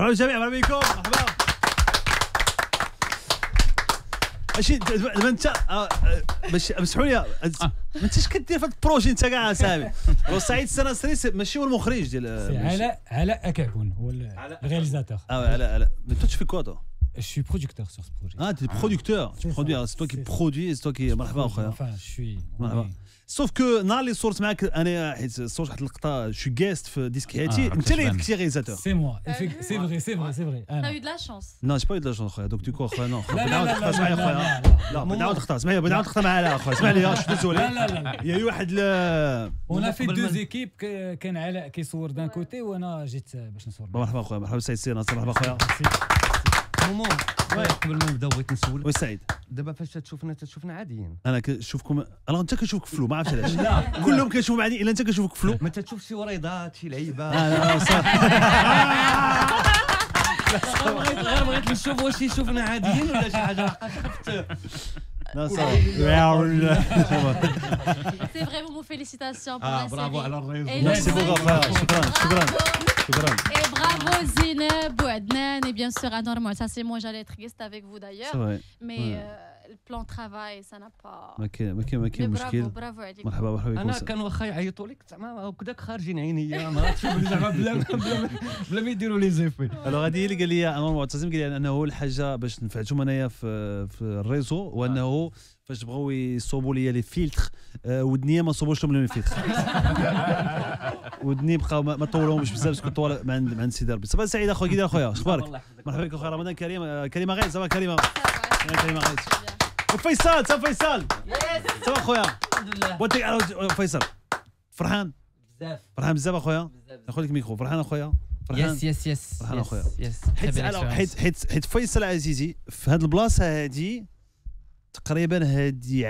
مرحبا بالجميع، مرحبا بكم، مرحبا. ماشي دابا انت باش مسحوا لي ما انتش كدير في هذا البروجي انت كاع سامي. سعيد السناسري ماشي هو المخرج ديال علاء أكعبون هو الرياليزاتور. علاء mais toi tu fais quoi toi? Je suis producteur sur ce projet. Ah, tu es producteur, tu produis, c'est toi qui produis, c'est toi qui مرحبا اخويا. Enfin, je suis سوف كو نهار اللي صورت معاك انا حيت صورت واحد اللقطه شو جيست في ديسك حياتي انت اللي كنتي رياليزاتور. C'est moi. C'est vrai. T'as eu de la chance. Non, j'ai pas eu de la chance اخويا. Donc du coup اخويا نو. لا اسمعني اخويا. لا بنعاود نختار، اسمعني بنعاود نختار مع علاء اخويا. اسمع لي شو ديزولي. لا. يا واحد On a fait deux équipes كان علاء كيصور دان كوتي وانا جيت باش نصور. مرحبا اخويا، مرحبا سعيد السي ناصر، مرحبا اخويا. مومون قبل ما نبداو بغيت نسولك. وي سعيد، دابا فاش تشوفنا عاديين؟ انا كنشوفكم انت كنشوفك فلو، ما عرفتش علاش. كلهم كنشوفوا عادي الا انت كنشوفك فلو. ما تشوف شي وريضات شي لعيبه؟ لا غير بغيت نشوف واش يشوفنا عاديين ولا شي حاجه خفت. لا C'est vrai, Momo, félicitations pour la bravo série. على الريزو. ميرسي بوغا، شكرا. Et bravo Zineb, Adnan et bien sûr Anor. Moi, ça c'est moi, j'allais être guest avec vous d'ailleurs. Mais le plan de travail, ça n'a pas. ما كاين مشكل. Bravo عليك. مرحبا بكم. انا كان واخا يعيطوا لك زعما هكذاك خارجين عينيا ما عرفتش زعما بلا ما يديروا لي زيفي. الوغ هذه اللي قال لي انور معتصم، قال لي انه الحاجه باش نفعتهم انايا في الريزو، وانه فاش بغاو يصوبوا لي فيلتر ودنيا ما صوبوش لهم الفيلتر. ودني بقاو ما طولوهمش بزاف باسكو طول ما عند سيدي ربي. صباح سعيد اخويا، كي داير اخويا؟ اخبارك؟ مرحبا بك اخويا، رمضان كريم. كريمه غير صباح كريمه. كريمه غير. وفيصل فيصل صباح اخويا. الحمد لله. بغيتك فيصل فرحان بزاف اخويا. ناخذ لك ميكرو. فرحان اخويا؟ فرحان. يس فرحان اخويا. حيت حيت فيصل عزيزي في هذه البلاصه هذه تقريبا هذه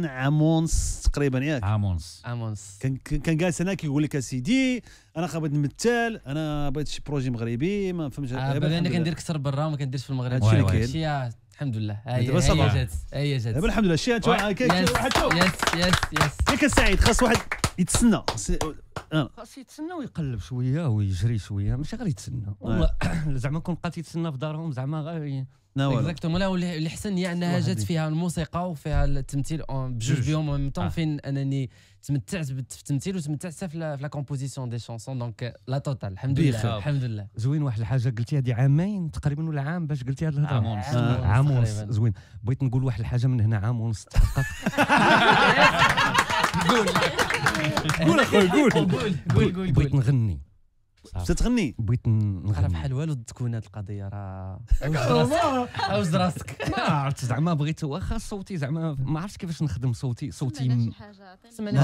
عام ونص تقريبا، ياك؟ عام ونص. كان جالس هنا كيقول لك اسيدي انا بغيت نمثل، انا بغيت شي بروجي مغربي، ما فهمتش. انا كندير كثر برا وما كنديرش في المغرب. هادشي اللي كاين. الحمد لله. هي جات دابا الحمد لله. شي كاين واحد شوف. يس كان سعيد خاص واحد يتسنى. خاص يتسنى ويقلب شويه ويجري شويه، ماشي غير يتسنى والله. زعما كون بقات يتسنى في دارهم زعما غير اكزاكتومون. لا واللي حسن هي انها جات فيها الموسيقى وفيها التمثيل بجوج بهم ميم طون، فين انني تمتعت في التمثيل وتمتعت في لا كومبوزيسيون دي شونسون. دونك لا توتال الحمد لله. زوين. واحد الحاجه قلتيها هذه عامين تقريبا ولا عام باش قلتي هذه الهضره؟ عام ونص. زوين. بغيت نقول واحد الحاجه من هنا، عام ونص تحقق. قول اخويا قول. بغيت نغني. تغني؟ بغيت نغني. راه بحال والو تكون هذه القضيه راه اوز راسك. ما عرفت زعما بغيت واخا صوتي زعما ما عرفتش كيفاش نخدم صوتي شي حاجه انا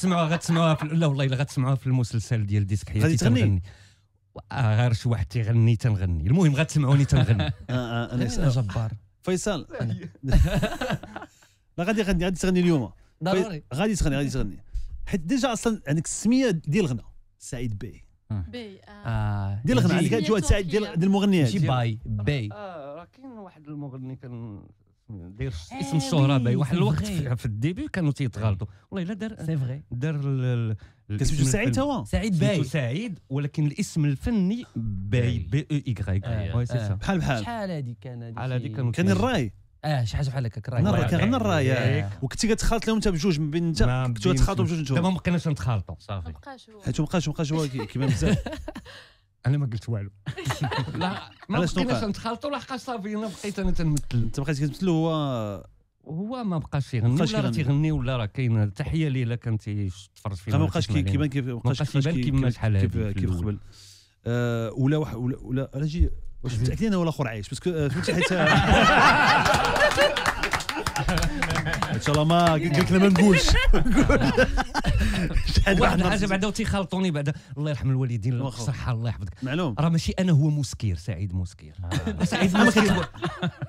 غتسمعوها لا والله الا غتسمعوها في المسلسل ديال ديسك حياتي. تنغني غير شي واحد تيغني تنغني. المهم غتسمعوني تنغني. انا جبار. فيصل لا غادي تغني اليوم ضروري. غادي تغني حيت ديجا اصلا عندك السميه ديال الغنى سعيد باي ديال الغنى، عندك جواد سعيد ديال المغنيات ماشي باي. راه كاين واحد المغني كان داير اسم الشهره باي. واحد الوقت في الديبي كانوا تيتغالطوا والله الا سي فري. دار كتسميتو سعيد هو سعيد باي سعيد، ولكن الاسم الفني باي اي. وي سي بحال شحال هذه كان الراي. شي حاجه بحال هكاك. كان الراي وكنتي كتخالط لهم انت بجوج من بين انت كنتو تخالطوا بجوج نتوما. دابا ما بقيناش نتخالطوا صافي حيت مابقاش هو كيما بزاف. انا ما قلت والو. لا ما بقيناش نتخالطوا لحقاش صافي انا بقيت انا تنمثل. انت بقيتي كتمثل هو ما بقاش يغني ولا راه تيغني ولا راه كاين تحيه ليه الا كان تيتفرج فينا. ما بقاش كيبان كيما شحال هذه كيف قبل. ولا اجي واش متاكدين انا ولا اخر عايش باسكو فهمتي حيت ان شاء الله ما قلت لنا ما نقولش. واحد الحاجه بعدا تيخالطوني بعدا الله يرحم الوالدين الصحه الله يحفظك. معلوم راه ماشي انا هو مسكير، سعيد مسكير. سعيد مسكير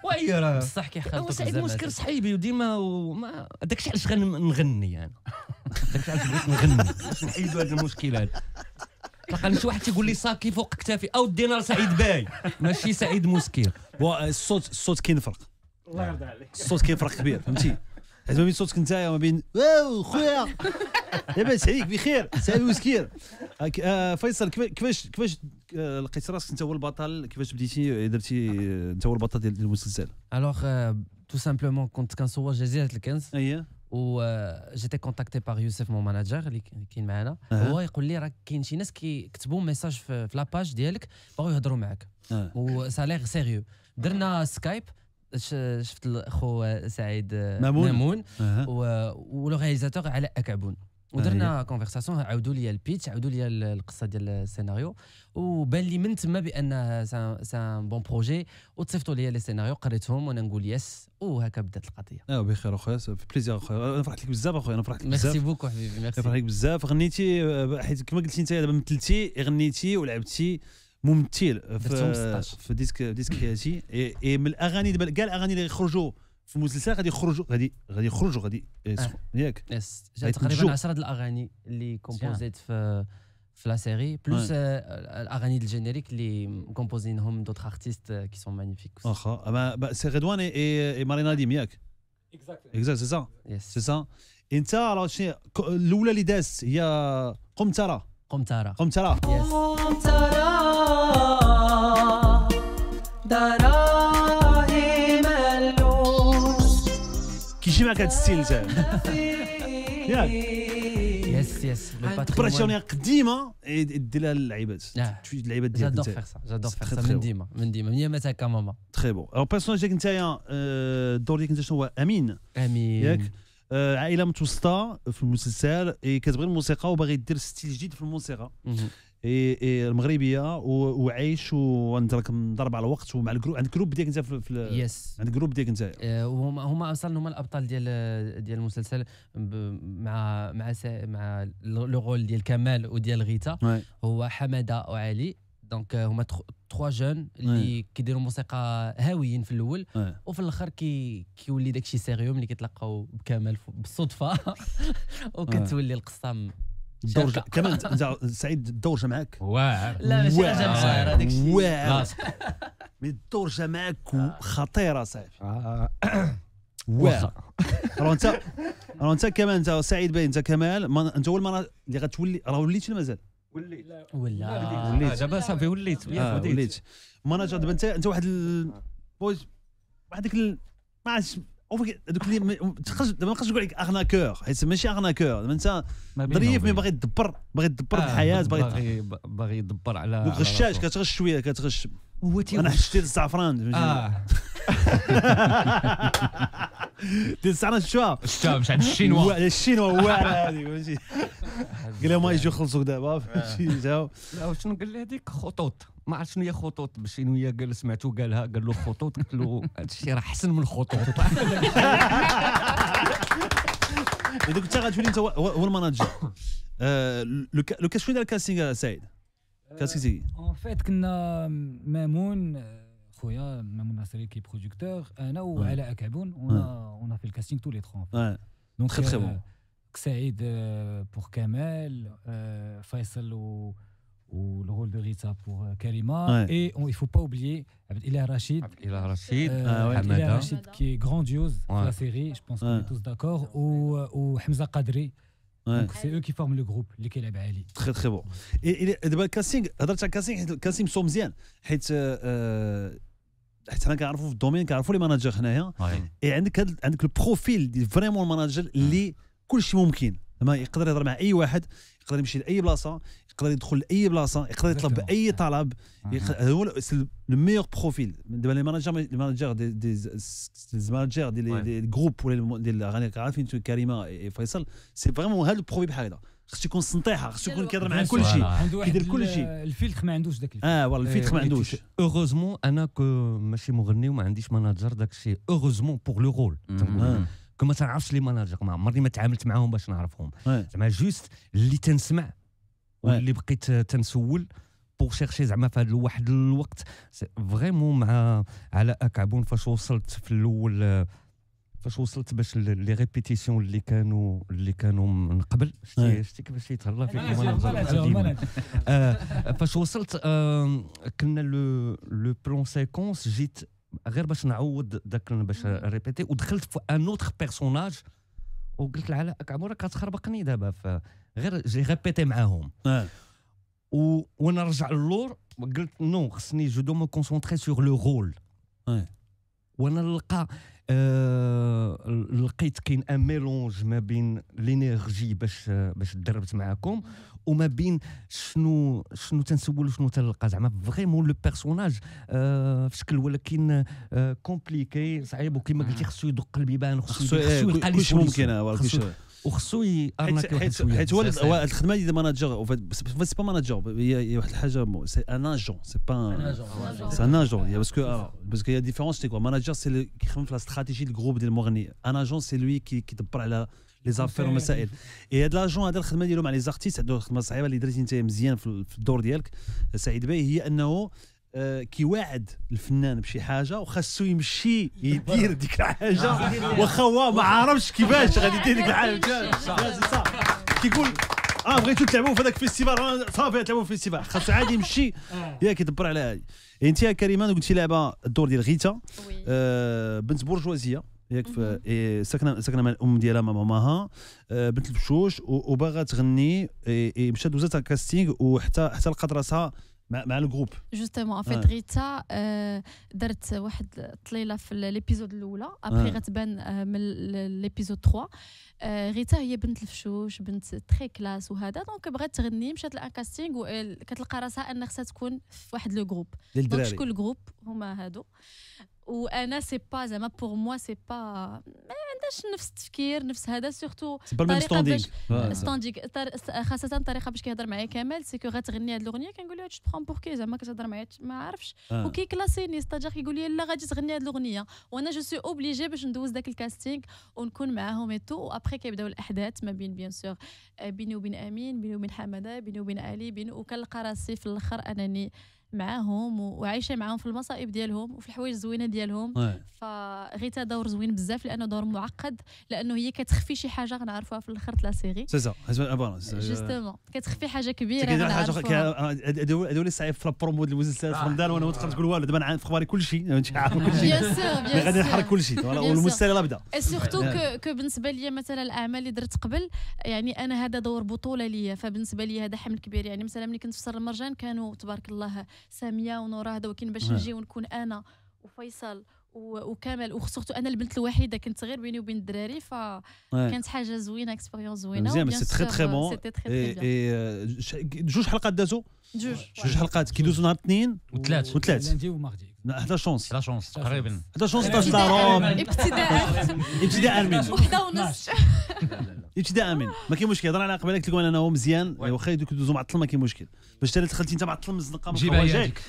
وي راه بصح كيخالطوك سعيد مسكير صحيبي وديما وما داكشي علاش غنغني انا. داكشي علاش بغيت نغني باش نحيدوا هذا المشكل هذا. لقاني شي واحد تيقول لي صاكي فوق كتافي او دينا سعيد باي ماشي سعيد مسكير. الصوت كاين فرق. الله يرضى عليك. الصوت كاين فرق كبير فهمتي. حيت ما بين صوتك نتايا وما بين واو خويا لاباس عليك بخير سعيد مسكير فيصل كيفاش لقيت راسك انت هو البطل كيفاش بديتي درتي انت هو البطل ديال المسلسل الوغ تو سامبلومون كنت كنصور جزيره الكنز اييه و جيتي كونتاكتي بار يوسف مون ماناجر اللي كاين معنا هو يقول لي راه كاين شي ناس كيكتبوا ميساج في لاباج ديالك باغيو يهضروا معاك و سالير سيريو درنا سكايب شفت الاخو سعيد مامون و لو رياليزاتور علاء اكعبون ودرنا كونفرساسيون عاودوا لي البيتش عاودوا لي القصه ديال السيناريو وبان لي من تما بان سان بون بروجي وتصيفطوا لي لي سيناريو قريتهم وانا نقول يس وهكا بدات القضيه. بخير اخويا في بليزير اخويا انا فرحت لك بزاف اخويا انا فرحت لك بزاف. ميرسي بوكو حبيبي ميرسي. فرحت لك بزاف غنيتي حيت كما قلتي انت دابا مثلتي غنيتي ولعبتي ممثل في ديسك كرياتي من الاغاني دابا كاع الاغاني اللي يخرجوا في المسلسل غادي يخرجوا ياك يس تقريبا 10 الاغاني اللي كومبوزيت في لا سيري بلوس الاغاني الجينيريك اللي كومبوزينهم دوطخ ارتيست كي سون مانيفيك. واخا سي رضوان اي مارينا ديم ياك اكزاكت سي سا انت راه شنو الاولى اللي دازت هي قمتره كيجي معك هذا الستيل تاعك ياك يس البريسيون قديمه ديرها للعيبات تويد اللعيبات ديالك جادور فيغ سا من ديما ما تاكا ماما تري بون الوغ بيرسوناج ديالك نتايا الدور ديالك انت شنو هو امين ياك عائله متوسطه في المسلسل كتبغي الموسيقى وباغي دير ستيل جديد في الموسيقى المغربيه وعايش وانت راك مضرب على الوقت ومع الجروب عند الجروب ديالك انت في يس عند الجروب ديالك انت هما اصلا هما الابطال ديال المسلسل مع لو رول ديال كمال وديال غيتا هو حماده وعلي دونك هما 3 جون اللي كيديروا موسيقى هاويين في الاول وفي الاخر كيولي داكشي سيريو ملي كيتلاقاو بكمال بالصدفه وكتولي القصه الدور كمان سعيد الدور جا معاك واعر لا ماشي جا صاير هذاك الشيء واعر مي الدور جا معاك خطيره صاحبي واعر انت كمان انت سعيد باين انت كمال انت هو المره اللي غتولي راه وليتي مازال وليت دابا صافي وليت ماناجر دابا انت واحد ديك ما عرفتش دوك اللي دابا ما نقدرش نقول لك اغناكور حيت ماشي اغناكور دابا انت ظريف مي باغي تدبر الحياه باغي يدبر على غشاش كتغش شويه كتغش انا حشيت الزعفران ديال الزعفران شتا مش عند الشينوا واعر هذيك فهمتي قال لهم يجيو يخلصوك دابا فهمتي جاو لا شنو قال لي هذيك خطوط ما عرفت شنو هي خطوط بالشينويه قال سمعتو قالها قال له خطوط قلت له هذا الشيء راه احسن من الخطوط دوك انت غتولي انت هو الماناجر لو شنو دار الكاستينغ سعيد كاستينغ ان فيت كنا مامون خويا مامون ناصري كي برودكتور انا وعلاء اكعبون on a fait le casting tous les trois donc très bon سعيد pour كمال فيصل ou le rôle de Rita pour Karima et il faut pas oublier Ilah Rachid qui est grandiose dans la série je pense qu'on est tous d'accord ou Hamza Qadri donc c'est eux qui forment le groupe اللي كيلعب عالي très bon et دابا الكاسينغ هضرت على الكاسينغ مصوم مزيان حيت حنا كنعرفوا في الدومين كنعرفوا لي ماناجر هنايا عندك البروفيل ديال فريمون الماناجر اللي كلشي ممكن زعما يقدر يهضر مع اي واحد يقدر يمشي لاي بلاصه يقدر يدخل لاي بلاصه يقدر يطلب باي طلب هو لو ميور بروفيل دابا لي ماناجر ديال الجروب ولا ديال الاغاني عارفين كريمه فيصل سي فريمون هذا البروفيل بحال هذا خصو يكون سنطيحه خصو يكون كيهضر مع كل شيء كيدير كل شيء الفيلتر ما عندوش داك فوالا الفيلتر ما عندوش اوغوزمون انا ماشي مغني وما عنديش ماناجر داك الشيء اوغوزمون بور لو رول كما تنعرفش لي ماناجر ما عمرني ما تعاملت معاهم باش نعرفهم زعما جوست اللي تنسمع واللي بقيت تنسول بور شيرشي زعما في هذا واحد الوقت فريمون مع علاء اكعبون فاش وصلت في الاول فاش وصلت باش لي ريبيتيسيون اللي كانوا من قبل شتي كيفاش يتهلا فيكم فاش وصلت كنا لو بلون سيكونس جيت غير باش نعوض داك باش ريبيتي ودخلت في ان اوتر بيرسوناج وقلت لعلاء اكعبون راك كتخربقني دابا غير جي ريبيتي معاهم وانا نرجع للور قلت نو خصني جو دو مو كونسونطري سور لو رول. وانا نلقى لقيت كاين ان ميلونج ما بين لينيرجي باش دربت معاكم وما بين شنو تنسول وشنو تنلقى زعما فريمون لو بيرسوناج في شكل ولكن كومبليكي صعيب وكما قلتي خصو يدق البيبان خصو يلقى كلشي ممكن وخصو يارناكي واحد شويه حيت هو الخدمه ديال ماناجر سي با ماناجر هي واحد الحاجه سي ان اجون سي با سي ان اجون باسكو هي ديفيرونس سي كوا ماناجر سي اللي كيخدم في الاستراتيجي الجروب ديال المغني ان اجون سي لوي كيدبر على لي زافير والمسائل اي هاد لاجون هذا الخدمه ديالو مع لي زارتيست عنده خدمه صعيبه اللي درتي انت مزيان في الدور ديالك سعيد باي هي انه كيواعد الفنان بشي حاجه وخاصو يمشي يدير ديك الحاجه واخا هو ما عارفش كيفاش غادي يدير ديك الحاجه كيقول بغيتو تلعبوا في هذاك الفيستيفال صافي تلعبوا في الفيستيفال خاصو عادي يمشي كيدبر على هذه. انت يا كريمان قلتي لعبه الدور ديال غيتا بنت برجوازيه ياك ساكنه مع الام ديالها مع ماماها بنت البشوش وباغا تغني مشات دوزات كاستينغ وحتى لقات راسها مع الجروب جوستومون ان فيت ريتا درت واحد الطليله في ليبيزود الاولى ابري غتبان من ليبيزود 3 ريتا هي بنت الفشوش بنت تري كلاس وهذا دونك بغات تغني مشات لان كاستينغ وكتلقى راسها ان خصها تكون في واحد لو جروب دونك شكون الجروب هما هادو وانا سي با زعما بور موا سي با ما عندهاش نفس التفكير نفس هذا سورتو طريقه باش خاصه الطريقه باش كيهضر معايا كمال سي كو غتغني هذه الاغنيه كنقول له تو برون بور كي زعما كتهضر معايا ما عارفش وكيكلاسيني ستاجير كيقول لي لا غادي تغني هذه الاغنيه وانا جو سوي اوبليجي باش ندوز داك الكاستينغ ونكون معاهم ايتو وابري كيبداو الاحداث ما بين بيان سور بيني وبين امين بيني وبين حماده بيني وبين علي وكنلقى راسي في الاخر انني معاهم وعايشه معاهم في المصائب ديالهم وفي الحوايج الزوينه ديالهم فغيتا دور زوين بزاف لانه دور معقد لانه هي كتخفي شي حاجه غنعرفوها في الاخر لا سيري سي سا جوستومون كتخفي حاجه كبيره غنعرفوها هادو اللي صعيب في البرومو ديال المسلسلات في رمضان وانا تقدر تقول والو دابا انا عارف اخباري كلشي انت عارف كلشي بيان سور غادي نحرك كلشي والمسلسل يلاه بدا سورتو كو بالنسبه لي مثلا الاعمال اللي درت قبل يعني انا هذا دور بطوله ليا فبالنسبه لي هذا حمل كبير يعني مثلا ملي كنت في سر المرجان كانوا تبارك الله ساميه ونورا هذا ولكن باش نجي ونكون انا وفيصل وكامل وسورتو انا البنت الوحيده كنت غير بيني وبين الدراري فكانت حاجه زوينه اكسبيريونس زوينه مزيان سي تري تري بون جوج حلقات دازو جوج حلقات كيدوزو نهار اثنين وثلاث لاندي وماردي هذا شونس تقريبا هذا شونس باش دارهم ابتداء من وحده ونص ابتداء من ما كاين مشكل هضر على قبالك تقول انا هو مزيان واخا يدوزو معطل ما كاين مشكل باش انت دخلتي انت معطل مزنقه جايك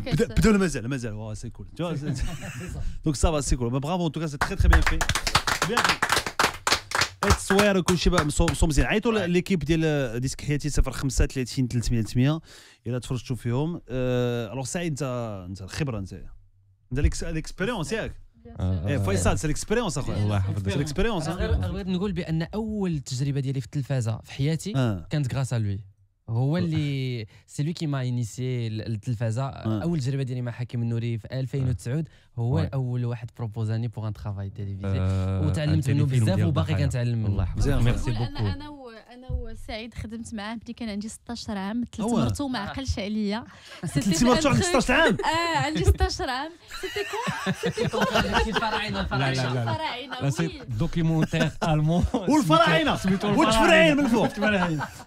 بدون مازال سي كول دونك صافا سي كول برافو ان توكا سي تري تري بيان في التصوير وكلشي صوم مزيان عيطوا ليكيب ديال ديسك حياتي 05 30 300 الا تفرجتوا فيهم الوغ سعيد انت الخبره انت الاكسبيريونس ياك فيصل سي الاكسبيريونس اخويا الله يحفظك سي الاكسبيريونس بغيت نقول بان اول تجربه ديالي في التلفازه في حياتي كانت غراس لوي هو اللي سي لوي كي ما انيسيي التلفازه اول تجربه ديالي مع حكيم النوري في 2009 هو اول واحد بروبوزاني بوغ ان ترافاي تيليفزيون وتعلمت منه بزاف وباقي كنتعلم منه الله يحفظك ميرسي بوكو انا وسعيد خدمت معاه ملي كان عندي 16 عام تلت مرتو ما عقلش عليا تلت مرتو عندك 16 عام عندي 16 عام سيتي كون الفراعنه دوكيومونتير المون والفراعنه والتفرعين من فوق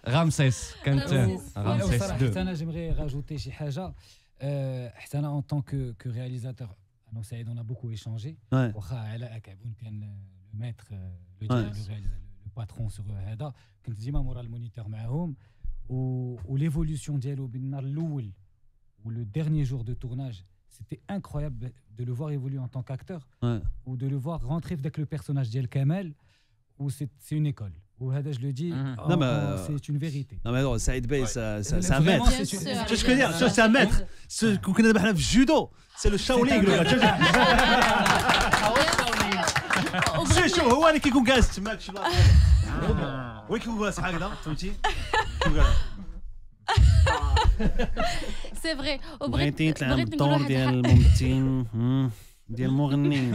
رامسيس كانت رامسيس 2 انا جيمري راجوتي شي حاجه حتى انا اون طون كو رياليزاتور انا وسعيد اون بوكو ايشانجي واخا علاء كعبون كان لو ميتر لو باترون سور هذا كنت ديما مورا المونيتور معاهم وليفولوسيون ديالو بين النهار الاول ولو ديرني جور دو تورناج c'était incroyable de le voir évoluer en tant qu'acteur ou de le voir rentrer dans le personnage ديال كمال ou c'est une école وهذا je le dis c'est une vérité non mais non Saïd Bey c'est un maître tu vois ce que je veux dire c'est un maître كنا دابا حنا في الجودو c'est le Shaolin شوف هو اللي كيكون جالس تماك شي بلاصه وين كيكون جالس هكذا فهمتي سي فري بغيتي تلعب الدور ديال الممثل ديال المغني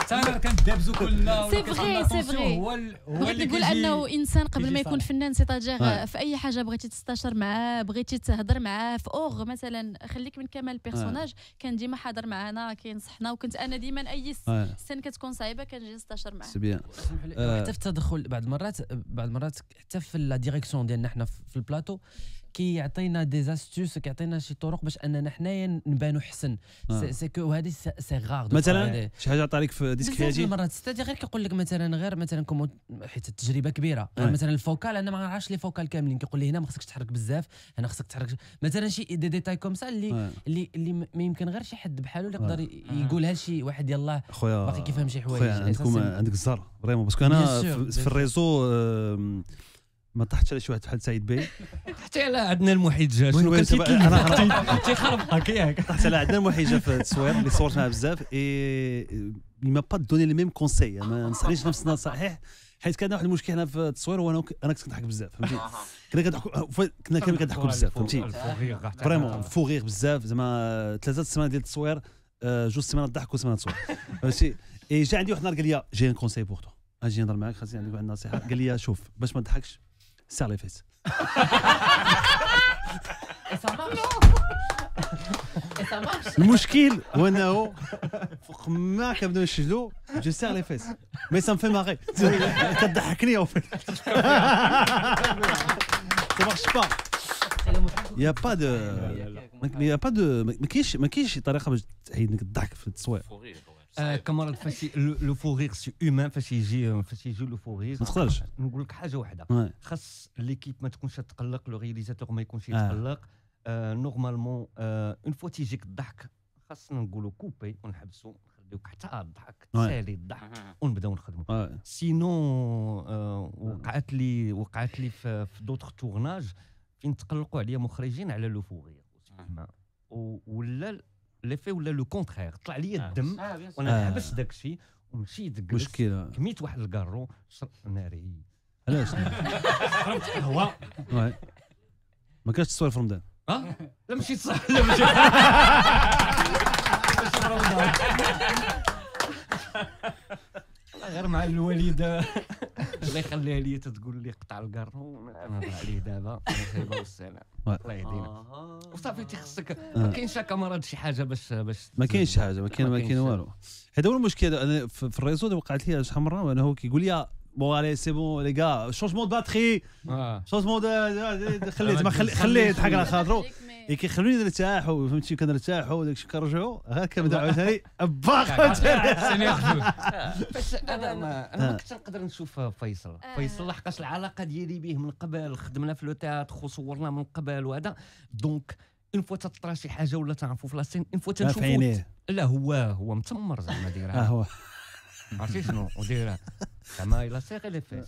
حتى انا كندابزو كلنا سي فغي هو اللي نقول انه انسان قبل ما يكون فنان سيتاجير في اي حاجه بغيتي تستشر معاه بغيتي تهضر معاه في اوغ مثلا خليك من كمال البيرسوناج كان ديما حاضر معنا كينصحنا وكنت انا ديما اي سن كتكون صعيبه كنجي نستشر معاه سي بيان حتى في التدخل بعض المرات حتى في لا ديريكسيون ديالنا حنا في البلاطو كيعطينا دي زاستوس كيعطينا شي طرق باش اننا حنايا نبانو حسن سي كو هذه سي غار مثلا شي حاجه عطاريك في ديسك كرياتيف المرات ستادي غير كيقول لك مثلا غير كومون حيت التجربه كبيره مثلا الفوكال انا ما عرفتش لي فوكال كاملين كيقول لي هنا ما خصكش تحرك بزاف هنا خصك تحرك مثلا شي دي ديتاي كوم سا اللي ما يمكن غير شي حد بحالو اللي يقدر يقولها لشي واحد يلاه باقي كيفهم شي حوايج عندك الزهر فريمون باسكو انا في الريزو ما طحتش على شي واحد بحال سعيد بي حتى على عندنا المحيجه شنو انا تيخربطك ياك طحت على عندنا المحيجه في التصوير اللي صورت معاه بزاف اي ما با دوني لي ميم كونساي ما نصحنيش نفسنا صحيح حيت كان واحد المشكل هنا في التصوير وانا كنت كنضحك بزاف فهمتي كنا كنضحكوا بزاف فهمتي فريمون فوغيغ بزاف زعما 3 سيمانات ديال التصوير 2 سيمانات ضحك وسيمانه تصوير فهمتي اي جا عندي واحد النهار قال لي جي ان كونساي بور تو اجي نهضر معاك خاصني عندك واحد النصيحه قال لي شوف باش ما تضحكش سير لي فيس المشكل هو انه فوق ما كنبداو نشجلو جو سير لي فيس مي سا مفي ماغي كتضحكني او فيت سا مارش با يا با دو ما كاينش طريقه باش تعيد لك الضحك في التصوير كمرض فاش لو فوغيغ سي اومان فاش يجي لو فوغيغ ما تقدرش نقول لك حاجه واحده خاص ليكيب ما تكونش تقلق لو رياليزاتور ما يكونش يتقلق نورمالمون اون فوا تيجيك الضحك خاصنا نقولوا كوبي ونحبسوا نخليوك حتى الضحك تسالي الضحك ونبداو نخدموا سينو وقعت لي في دوطخ تورناج فين تقلقوا عليا مخرجين على لو فوغيغ ولا ليفي ولا لو كونترير طلع لي الدم وانا حبست داك الشيء ومشيت جلست مشكله كميت واحد الكارو ناري علاش شربت قهوه ما كانش تصوير في رمضان لا ماشي صح لا ماشي في رمضان غير مع الوالده الله يخليها لي تقول لي قطع الكارو نهضر عليه دابا خايبه والسلام الله يهدينا وصافي تيخصك ما كاينش كاميرا شي حاجه باش ما كاينش حاجه ما كاين والو هذا هو المشكل انا في الريزو وقعت لي شحال مره وانا هو كيقول لي بون الي سي بون لي غا شونجمون دو باتري شونجمون خليه يضحك على خاطرو كيخلوني نرتاحوا فهمتي كنرتاحوا وداك الشيء كنرجعوا كنبدا عاوتاني باق بس انا ما كنتش نقدر نشوف فيصل لحقاش العلاقه ديالي به من قبل خدمنا في لو تياتر وصورنا من قبل وهذا دونك اون فوا تطرا شي حاجه ولا تعرفوا في لاسين اون فوا تنشوفوا لا هو متمر زعما دايرها هو عرفتي شنو ودايرها زعما الا سيغي لي فيس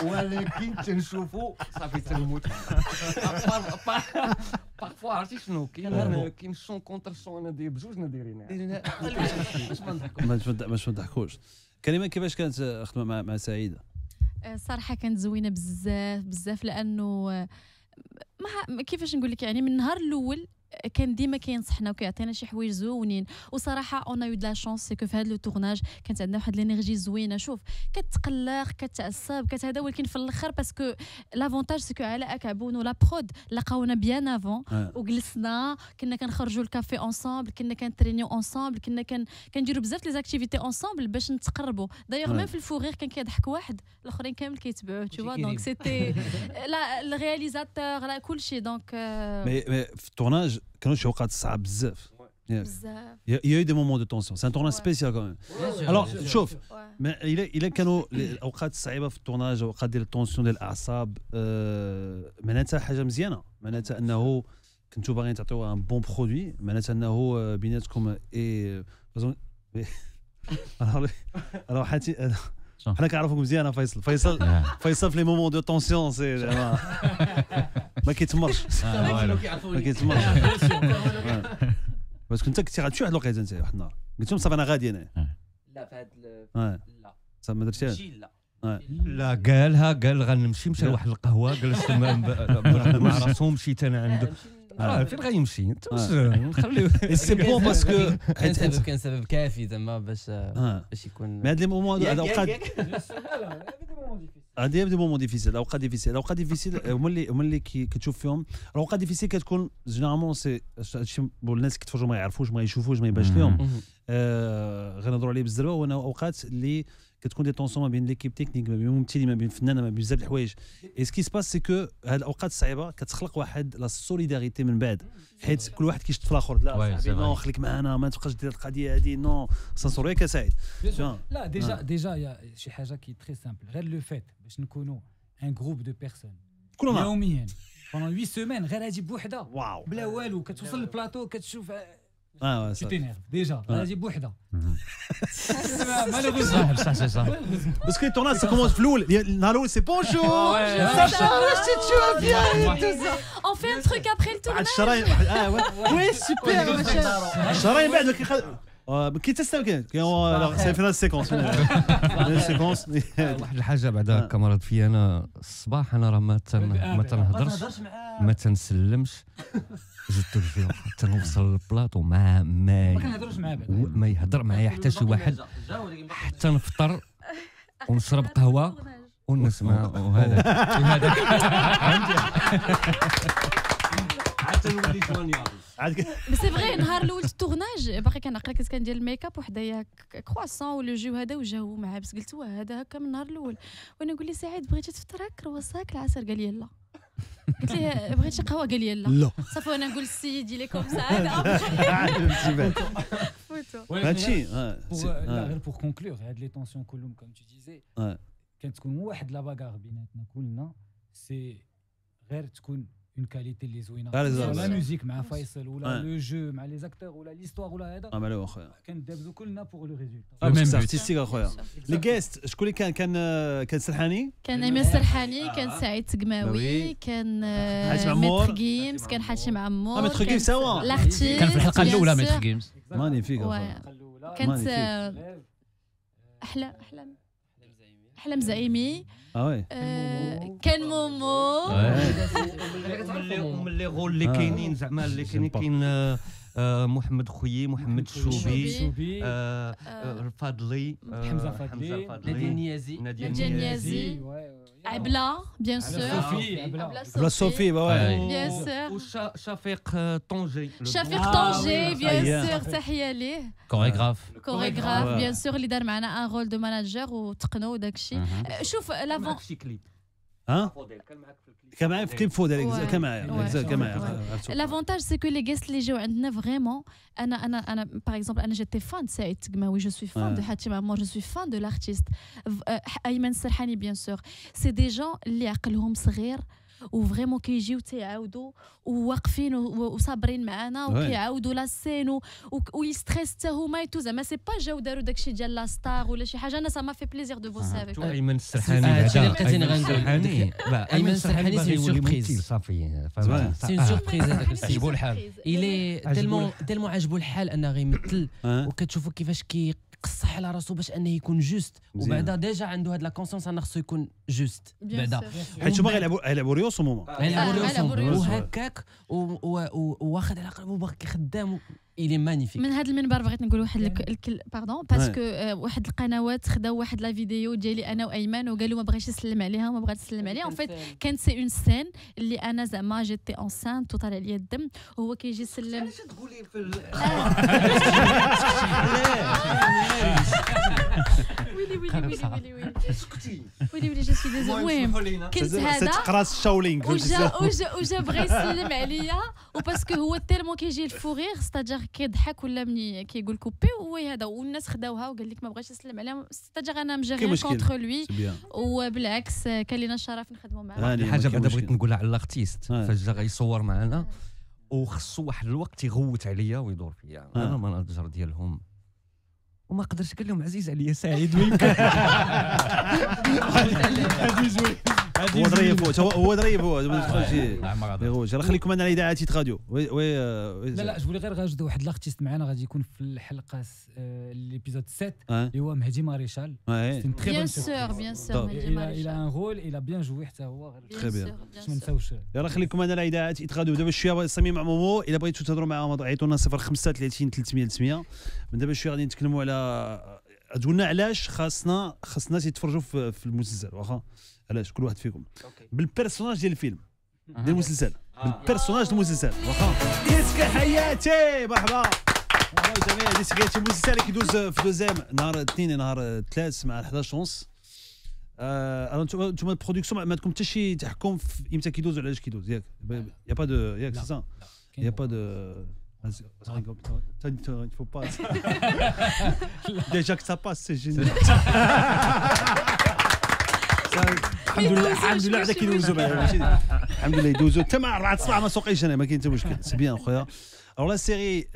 ولكن تنشوفوا صافي تنموت بارفوا عرفتي شنو كاين شون كونتر شون انا داير بجوج دايرين باش ما نضحكوش كريمه كيفاش كانت خدمه مع سعيده الصراحه كانت زوينه بزاف لانه كيفاش نقول لك يعني من النهار الاول كان ديما كينصحنا وكيعطينا شي حوايج زوينين وصراحه اون يو دو لا شانس سي كو في هذا لو تورناج كانت عندنا واحد لينيرجي زوينه شوف كتقلق كتعصب هذا ولكن في الاخر باسكو لافونتاج سي كو علاء كعبون ولا برود لقاونا بيان افون وجلسنا كنا كنخرجوا الكافي اونصامبل كنا كنترينيو اونصامبل كنا كنديروا بزاف لي زاكتيفيتي اونصامبل باش نتقربوا دايوغ ميم في الفوغير كان كيضحك واحد الاخرين كامل كيتبعوه تو فوا دونك سيتي لا الرياليزاتور لا كلشي دونك مي في التورناج كانوا شي اوقات صعاب بزاف بزاف يا دي مومون دو تونسيون سي ان تورناج سبيسيال كمان الوغ شوف الا كانوا الاوقات الصعيبه في التورناج اوقات ديال التونسيون ديال الاعصاب معناتها حاجه مزيانه معناتها انه كنتو باغيين تعطيو ان بون برودوي معناتها انه بيناتكم اي راه حتى حنا كنعرفوك مزيان فيصل في لي مومون دو تونسيون سي ما كيتمرش ما كيتمرش بس كنت كنتي غتمشي واحد الوقيته انت واحد النهار قلت لهم صافي انا غادي انا لا في هذا لا صافي ما درتيهاش لا قال غنمشي مشى لواحد القهوه جلست مع راسهم مشيت انا عنده فين غيمشي انت نخليوه سي بون باسكو كان سبب كافي زعما باش يكون. مي هاد لي مومون هاد الاوقات هادي دي مومون ديفيسيل، الاوقات ديفيسيل هما اللي كتشوف فيهم الاوقات ديفيسيل كتكون جينيرالمون سي هادشي الناس كيتفرجوا ما يعرفوش ما يشوفوش ما يبانش لهم غنهضروا عليه بزاف. وانا اوقات اللي كتكون دي طونسيون ما بين ليكيب تكنيك ما بين الممثلين ما بين الفنانه ما بين بزاف د الحوايج. اي سكي سباس سي كو هاد الاوقات الصعيبه كتخلق واحد لا سوليداريتي من بعد، حيت كل واحد كيشد في الاخر. لا صاحبي نو خليك معنا ما تبقاش دير القضيه هادي نو سانسوريك سعيد. لا ديجا يا شي حاجه كي تري سامبل غير لو فيت باش نكونوا ان جروب دو بيرسون كلنا يوميا بوندون 8 سيمين غير هادي بوحده واو بلا والو كتوصل للبلاطو كتشوف صح ديجا هادي بوحده صح باسكو التورناج سا كومونس في الاول النهار الاول سي بونجور On fait un truc après le tournage. الشرايين وي سوبر الشرايين بعد كي تستمكن سي فينا السيكونس السيكونس. واحد الحاجه بعدا كمرض في انا الصباح انا راه ما تنهضرش ما تنسلمش جبت الفيو حتى نوصل للبلاطو ما كنهضروش معاه بعدا ما يهضر معايا حتى شي واحد حتى نفطر ونشرب قهوه ونسمع وهذا حتى نولي شوانيا. مي سي فغي نهار الاول التورناج باقي كنعقل كنت كندير الميك اب وحدايا كرواسون ولو جو هذا وجاو معاه بس قلت واه هذا هكا من النهار الاول. وانا نقول لي سعيد بغيتي تفطر هكا كرواساك العصير؟ قال لي لا. قلت ليه بغيت شي قهوه؟ قال لي لا. صافي وانا نقول السيد لي كوم سا هادشي لا غير بور كونكلور هاد لي طونسيون كلهم كوم تو ديزي كانت تكون واحد لا باغار بيناتنا كلنا سي غير تكون اون كاليتي اللي زوينه لا ميوزيك مع فيصل ولا لو جو مع لي زاكتور ولا ليستوار ولا هذا مالو اخويا كندابزو كلنا بوغ لو ريزولتا. ميم ارتستيك اخويا. لي جيست شكون اللي كان سرحاني؟ كان امير سرحاني، كان سعيد تقماوي، كان ميتر جيمز، كان حاشم عمور، ميتر جيمز سوا لارتيست كان في الحلقه الاولى ميتر جيمز مانيفيك كانت احلام زعيمي كان مومو من لي غول اللي كاينين زعما اللي كاين محمد خويي محمد الشوبي الفاضلي حمزه فاضلي ناديه النيازي عبله بيان سور بلا صوفي بيان سور وشفيق طونجي بيان سور تحيه ليه كوريغراف بيان سور اللي دار معنا ان رول دو ماناجر وتقنوا وداك الشيء. شوف لافون كان معايا في كليب فودر كان معايا لافونتاج سي كو لي جيست اللي جاو عندنا فريمون انا باغ اكزومبل انا جيتي فان de سعيد تقماوي جو سوي فان دو حاتم عمور جو سوي فان دو لارتيست ايمن السرحاني بيان سور سي دي جون اللي عقلهم صغير وفريمون كيجيو تيعاودوا وواقفين وصابرين معنا وكيعاودوا لا سين ويستريس حتى هما ايتو زعما سي با جاو داروا داكشي ديال لا ستار ولا شي حاجه. انا سا ما في بليزير دو بوسي افيك ايمن السرحاني. هادشي اللي لقيتني غنقول ايمن السرحاني سي سوربريز صافي سي سوربريز هذاك السيد عجبو الحال الي تالمون عجبو الحال انه غيمثل وكتشوفوا كيفاش قصح على راسو باش انه يكون جوست وبعدا ديجا عنده هاد لا كونسيونس انه خصو يكون جوست بعدا حيت هما غيلعبوا ريوس وهكاك واخد على قلبه باغي خدام إلي مانيفيك. من هذا المنبر بغيت نقول واحد باردون باسكو واحد القنوات خداو واحد لا فيديو ديالي انا وايمن وقالوا ما بغاش يسلم عليها وما بغات تسلم عليها. اون فيت كانت سي اون سين اللي انا زعما جيتي انسانت وطالع عليا الدم وهو كيجي يسلم. علاش تقولي في ويلي جو سوي ديزولي. المهم كنت هذا تقرا الشاولينغ وجا بغى يسلم عليا وباسكو هو تيرمون كيجي الفوغير ستاجير كيضحك ولا مني كيقول كوبي وهي هذا والناس خداوها وقال لك ما بغاش يسلم عليها ستاجير انا مجري كونتر لوي وبالعكس كان لينا الشرف نخدموا معاه. حاجه بعدا بغيت نقولها على الارتيست فاش جا غيصور معنا وخصو واحد الوقت يغوت عليا ويدور فيا انا المناجر ديالهم وما قدرش قال لهم عزيز عليا سعيد ما يمكن. هو ظريف هو ظريف هو راه خليكم انا على اذاعه راديو وي لا جو غير غنجد واحد لارتيست معنا غادي يكون في الحلقه ليبيزود 7 اللي هو مهدي ماريشال بيان سور مهدي ماريشال ان رول الى بيان جوي حتى هو تري بيان ما نساوش يلا خليكم انا على اذاعه راديو دابا شويه سمي مع مومو الا بغيتوا تهضروا معاه عيطونا 035 300 300 من دابا شويه غادي نتكلموا على تقولنا علاش خاصنا يتفرجوا في المسلسل واخا علاش كل واحد فيكم بالبيرسوناج ديال الفيلم ديال المسلسل بالبيرسوناج ديال المسلسل واخا ديسك حياتي مرحبا جميع ديسك حياتي المسلسل اللي كيدوز في دوزيام نهار الاثنين نهار الثلاث مع 11:30 انتم البرودكسيون ما عندكم حتى شي تحكم في امتى كيدوز وعلاش كيدوز ياك يا با دو ياك سي سا يا با دو il faut pas déjà que ça passe c'est génial الحمد لله هذاك يدوزو الحمد لله يدوزو حتى مع 4 الصباح ما سوقيش انا ما كاين حتى مشكل سي بيان خويا alors la série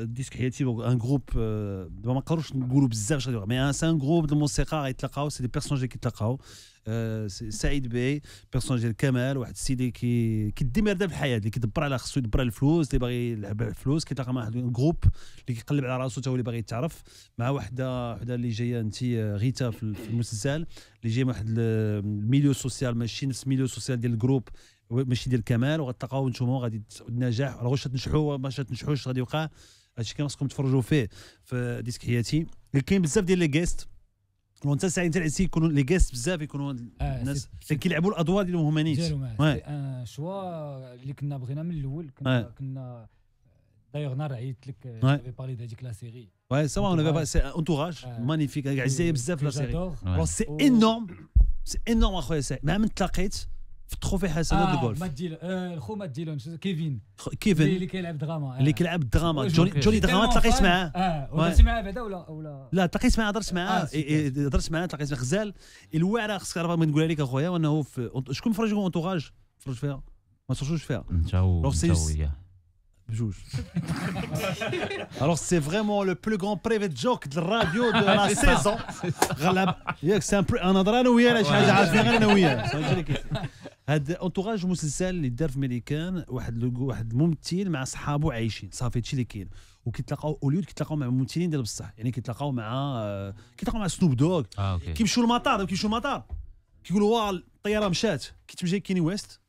ديسك حياتي ان جروب ما نقدروش نقولوا بزاف مي سي ان جروب د الموسيقى غيتلاقاو سي دي بيرسوناج اللي كيتلاقاو سعيد بي بيرسوناج ديال كمال واحد السيدي كيدي مرده في الحياه اللي كيدبر على خصو يدبر على الفلوس اللي باغي يلعب على الفلوس كيتلاقى مع واحد جروب اللي كيقلب على راسو حتى هو اللي باغي يتعرف مع وحده اللي جايه انت غيتا في المسلسل اللي جايه من واحد الميليو سوسيال ماشي نفس الميليو سوسيال ديال الجروب ماشي ديال كمال وغتلقاو نتوما غادي النجاح راه واش تنجحوا ما تنجحوش غادي يوقع هادشي كان خصكم تفرجوا فيه في ديسك حياتي كاين بزاف ديال لي جيست وانت ساعه العسي يكونوا لي جيست بزاف يكونوا الناس كيلعبوا الادوار ديالهم هما نيت ان شوا اللي كنا بغينا من الاول كنا دايوغ نهار عيطت لك جافي بارلي ديك لا سيري Ouais, ça va, on avait c'est un entourage magnifique. عزيز بزاف لا سيري. Alors c'est énorme. C'est énorme اخويا سعيد. مع من تلاقيت في التروفي حسنات دو جولف. ما تجي الخو ما تجي كيفين اللي كيلعب دراما. اللي كيلعب الدراما. جوني دراما تلاقيت معاه. درت معاه بعدا ولا لا تلاقيت معاه درت معاه تلاقيت معاه غزال. الواعره خصك تعرف ما نقولها لك اخويا وانه شكون فرجكم انتوراج فرج فيها ما تفرجوش فيها. انت وياه. بجوج. Alors c'est vraiment le plus grand private joke de la radio de la saison. غلب ياك سامبل انا هضر انا وياه شي حاجه عارفين غير انا وياه. هذا انتوراج مسلسل اللي دار في ميريكان واحد الممثل مع صحابه عايشين صافي هادشي اللي كاين وكيتلاقاو اوليود كيتلاقاو مع ممثلين ديال بصح يعني كيتلاقاو مع سنوب دوغ كيمشيو للمطار كيقولوا واه الطياره مشات كيتمشي كيني ويست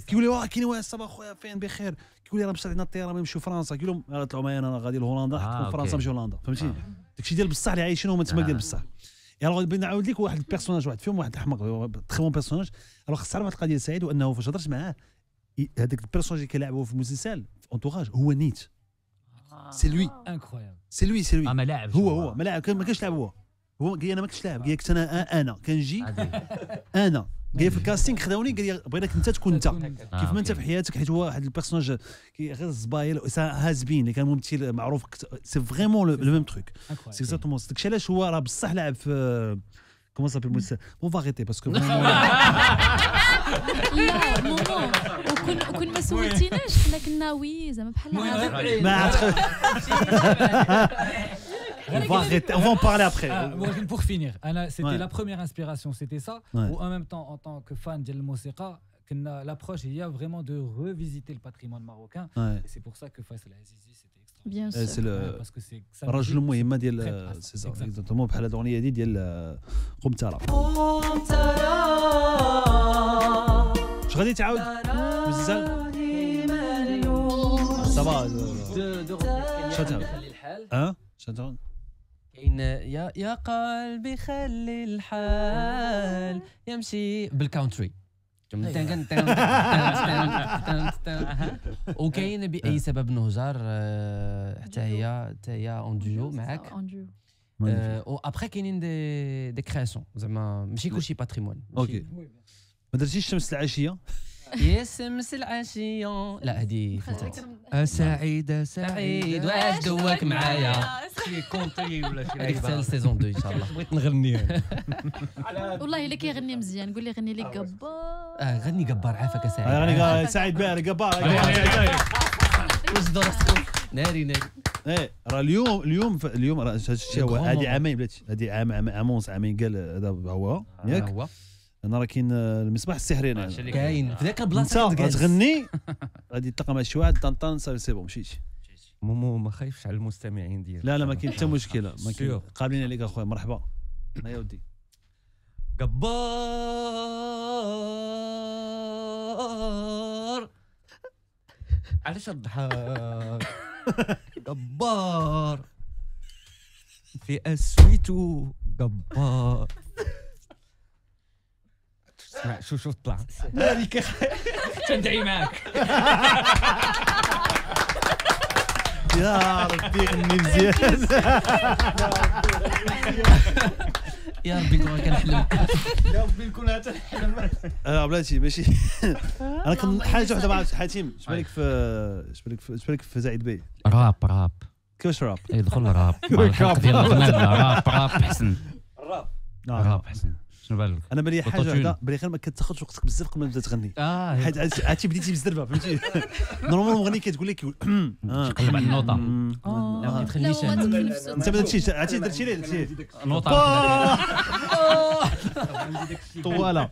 كيقول لي واه كيني ويست صباح خويا فين بخير كيقول لي راه مشات لنا الطياره ما نمشيو فرنسا كيقول لهم طلعوا معايا انا غادي لهولندا حتى فرنسا نمشيو لهولندا فهمتي داكشي ديال بصح اللي عايشين هما تما ديال بصح يعني بغيت نعاود لك واحد البيرسوناج واحد فيهم واحد الحمق تري بون بيرسوناج خص تعرف القضيه ديال سعيد وانه فاش هضرت معاه هذاك البيرسوناج اللي كيلعبوا في المسلسل في انتوراج هو نيت سي لوي انكرويابل سي لوي ما لاعب هو ما لاعب ما كانش لاعب هو قال لي انا ما كنتش لاعب قال لك انا كنجي انا قال في الكاستينغ خداوني قال لي بغيناك انت تكون انت كيف ما انت في حياتك حيت هو واحد البيرسوناج غير الزبايل هازبين اللي كان ممثل معروف سي فريمون لو ميم تروك سي اكزاكتومون داكشي علاش هو راه بصح لعب في كومون سابيل المسلسل مو فاغيتي باسكو لا مومون وكون ما سولتيناش حنا كنا وي زعما بحال ما On va en parler après. Pour finir, c'était la première inspiration, c'était ça. Ou en même temps, en tant que fan de la musique, l'approche il y a vraiment de revisiter le patrimoine marocain. Et c'est pour ça que Faisal Azizi c'était extraordinaire. Bien sûr. C'est le رجل المهم ديال سي اكزاكتومون بحال الاغنيه ديال قمتره. واش غادي تعاود بزاف؟ صافا شاتها شاتها كاين يا قلبي خلي الحال يمشي بالكاونتري وكاين باي سبب نهجر حتى هي اون ديو معاك و ابخي كاينين دي كرياسيون زعما ماشي كلشي باتريمون اوكي ما درتيش شمس العشيه يا شمس العشيه لا هذه سعيده سعيد واش دواك معايا شي كونتي ولا شي هذيك حتى السيزون 2 ان شاء الله بغيت نغني والله الا كيغني مزيان قول لي غني لي قبار غني قبار عافاك سعيد غني سعيد بارك قبار واش درت ناري ايه راه اليوم راه هادشي هو هذه عامين بلاتي هذه عام ونص عامين قال هذا هو ياك انا راه كاين المصباح السحري انا كاين في ذاك البلاصه انت غتغني غادي تلقى مع شي واحد طنطان سي بون مشيتي مومو ما خايفش على المستمعين ديالك. لا ما كاين حتى مشكله ما كاين قابلين عليك اخويا مرحبا يا ودي جبار علاش الضحك جبار في اسويتو جبار اسمع شو طلع هذيك تندعي معاك يا ربي غني مزيان يا ربي كون كنحلم يا ربي نكون تنحلم بلاتي ماشي انا كان حاجه وحده مع حاتم اش بالك في زايد بي راب كيفاش راب يدخل راب ديال الغناء راب احسن راب احسن شنو بالك انا بالي حاجه وحده بالي غير ما كتاخذش وقتك بزاف قبل ما تبدا تغني حيت عرفتي بديتي بالزربه فهمتي نورمالمون المغني كتقول لك تقلب على النوطه ما تخلينيش انت ما درتيش عرفتي درتي ليه نوطه طواله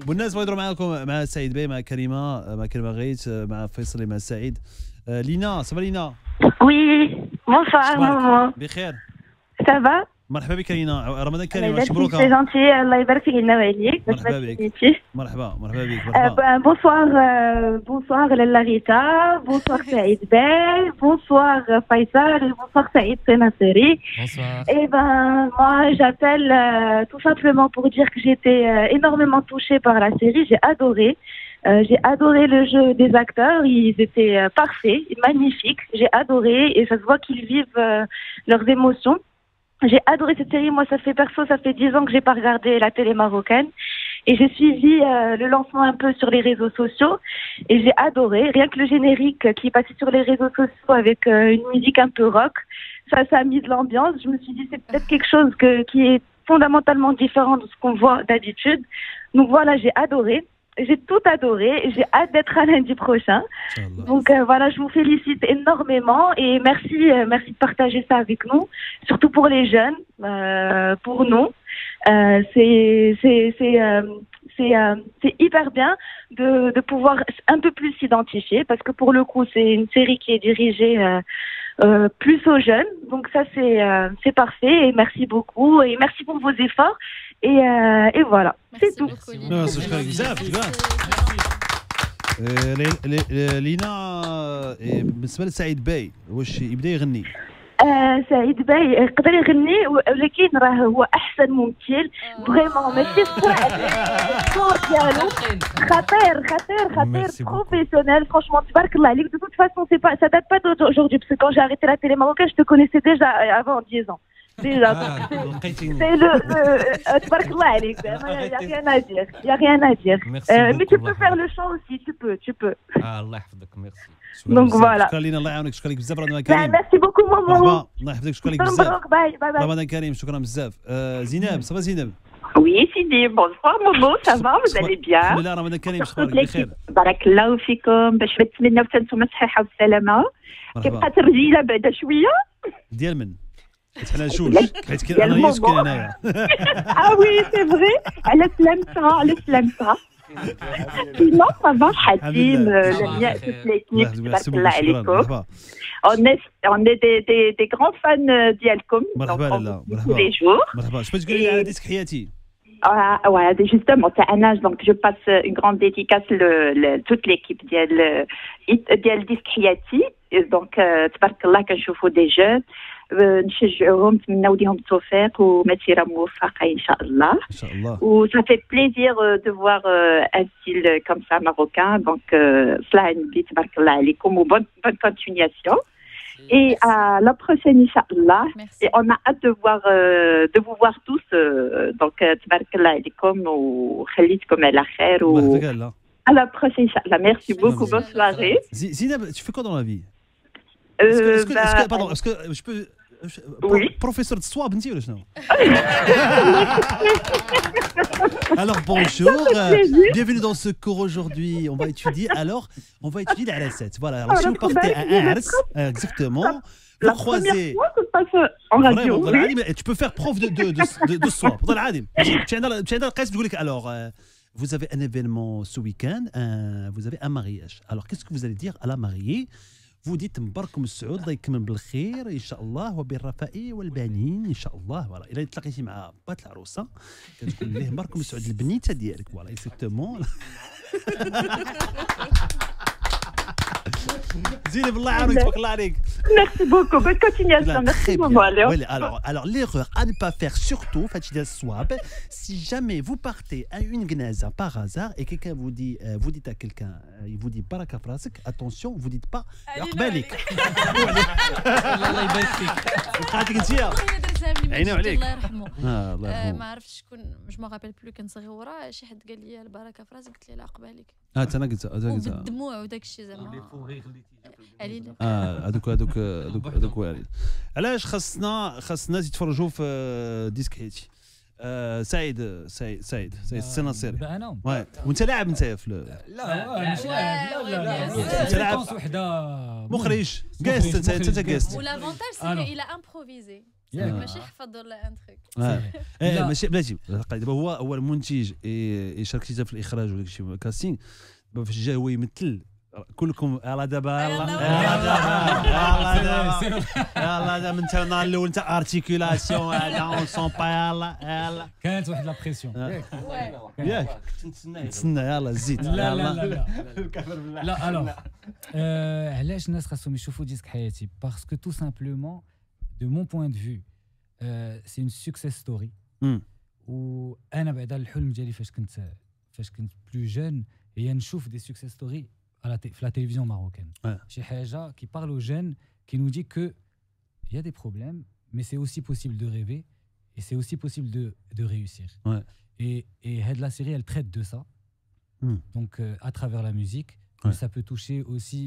والناس بغيو يهضروا معاكم مع سعيد بي مع كريمه غيت مع فيصل مع سعيد لينا صافا لينا وي بونسوار ماما بخير سافا مرحبا بك لينا رمضان كريم مبروك سي جونتي الله يبارك فيك ينوي عليك مرحبا بك مرحبا بك بونسوار لالا ريتا بونسوار سعيد باي بونسوار فيصل بونسوار سعيد سيناسيري et ben moi j'appelle tout simplement pour dire que j'étais énormément touchée par la série, j'ai adoré le jeu des acteurs, ils étaient parfaits, magnifiques, j'ai adoré et ça se voit qu'ils vivent leurs émotions. J'ai adoré cette série. Moi, ça fait 10 ans que j'ai pas regardé la télé marocaine. Et j'ai suivi le lancement un peu sur les réseaux sociaux. Et j'ai adoré. Rien que le générique qui est passé sur les réseaux sociaux avec une musique un peu rock, ça a mis de l'ambiance. Je me suis dit, c'est peut-être quelque chose qui est fondamentalement différent de ce qu'on voit d'habitude. Donc voilà, j'ai adoré. J'ai tout adoré, j'ai hâte d'être à lundi prochain. Donc voilà, je vous félicite énormément et merci de partager ça avec nous, surtout pour les jeunes, pour nous. C'est hyper bien de pouvoir un peu plus s'identifier parce que pour le coup, c'est une série qui est dirigée plus aux jeunes. Donc ça, c'est parfait et merci beaucoup et merci pour vos efforts. Et voilà, c'est tout. لينا بالنسبه لسعيد باي واش يبدا يغني سعيد باي يقدر يغني ولكن راه هو احسن ممثل فريمون ماشي الصراحه الصوت ديالو خطير بروفيسيونel franchement تبارك الله عليك. De toute façon ça date pas d'aujourd'hui parce que quand j'ai arrêté la télé marocaine je te connaissais déjà avant 10 ans. Déjà, c'est le تبارك الله عليك. Il y a rien à dire. Mais tu peux faire le chant aussi, tu peux. الله يحفظك ميرسي. Donc voilà. شكرا لينا الله يعاونك شكرا لك بزاف رمضان كريم. Merci beaucoup maman. الله يحفظك شكرا لك بزاف. باي رمضان كريم شكرا بزاف. زينب صافا زينب. Oui, Sidi, bonsoir Momo, ça va, vous allez bien? Alhamdulillah, Ramadan Karim, بارك الله فيكم باش نتمنى وتنتم الصحة والسلامة. كيبقى الرجيلة بعدا شوية؟ ديال من؟ حيت حنا جوج حيت كاين انا يسكن هنايا. وي سي فري على سلامتها. Non, ça va, Hatim, toute l'équipe, تبارك الله عليكم. On est des grands fans d'Yalcom. مرحبا لالا tous les jours. مرحبا اش بغيتي تقولي على ديسك حياتي؟ Ouais, justement, c'est un âge, donc je passe une grande dédicace toute l'équipe ديال ديسك حياتي. Donc تبارك الله كنشوفوا دي جون نشجعوهم نتمناو ليهم التوفيق ومسيره موفقه ان شاء الله. ان شاء الله. و ça fait plaisir de voir un style comme ça marocain. Donc صلاح النبي تبارك الله عليكم و bonne continuation. Et à la prochaine Inch'Allah. Et on a hâte de vous voir tous. Donc تبارك الله عليكم وخليتكم على خير و à la prochaine Inch'Allah. Merci beaucoup, bonne soirée. Zineb, tu fais quoi dans la vie? Pardon, est-ce que je peux Professeur de swab, tu sais. Alors bonjour, bienvenue dans ce cours aujourd'hui. On va étudier la recette. Voilà, alors si vous partez à Ars, exactement, vous croisez. Ça se passe en radio. Tu peux faire prof de swab. Alors, vous avez un événement ce week-end, vous avez un mariage. Alors qu'est-ce que vous allez dire à la mariée? Vous dites مباركم السعود الله يكمل بالخير ان شاء الله وبالرفاء والبنين ان شاء الله. فوالا الا تلاقيتي مع بات العروسه كتقول ليه مباركم السعود البنيته ديالك. فوالا اكزاكتومون. زيني بالله يعاونك تبارك الله عليك. Merci beaucoup. Bonne continuation. Merci beaucoup. Oui, alors l'erreur à ne pas faire surtout, Fatida Swab, si jamais vous partez à une gnaza par hasard et quelqu'un vous dites à quelqu'un, il vous dit baraka frasik, attention, vous dites pas yaqbalik. الله يبارك فيك. قاعدك انت عيني عليك. الله يرحمه. الله يرحمه. ما عرفتش شكون جو مابيل بلو كان صغيره شي حد قال لي البركه في راسك قلت له لا عقبالك. انا قلت بالدموع وداك الشيء زعما. هذوك واعرين. علاش خاصنا يتفرجوا في ديسك حيتي. سعيد السناصيري. انا وانت لاعب انت في لا ماشي لا انت لاعب وحده مخرج جاست انت جاست. والافونتاج سي الى امبروفيزي ماشي حفظ ولا ان تروك. ماشي بلاتي دابا هو المنتج يشارك في الاخراج وداك الشيء كاستينغ فاش جا هو يمثل كلكم يلا دابا يلا دابا من النهار الاول انت ارتيكولاسيون هذا اون سون با يلا كانت واحد لا بريسيون ياك نتسنى يلا زيد لا الوغ علاش الناس خاصهم يشوفوا ديسك حياتي باسكو تو سامبلومون دو مون بوين دو فيو سي اون سكسيس ستوري. وانا بعدا الحلم ديالي فاش كنت بلو جون هي نشوف دي سكسيس ستوري في la télévision marocaine. شي حاجه qui parle aux jeunes, qui nous dit que il y a des problèmes mais c'est aussi possible de rêver et c'est aussi possible de réussir. Et la série elle traite de ça. Donc à travers la musique, ça peut toucher aussi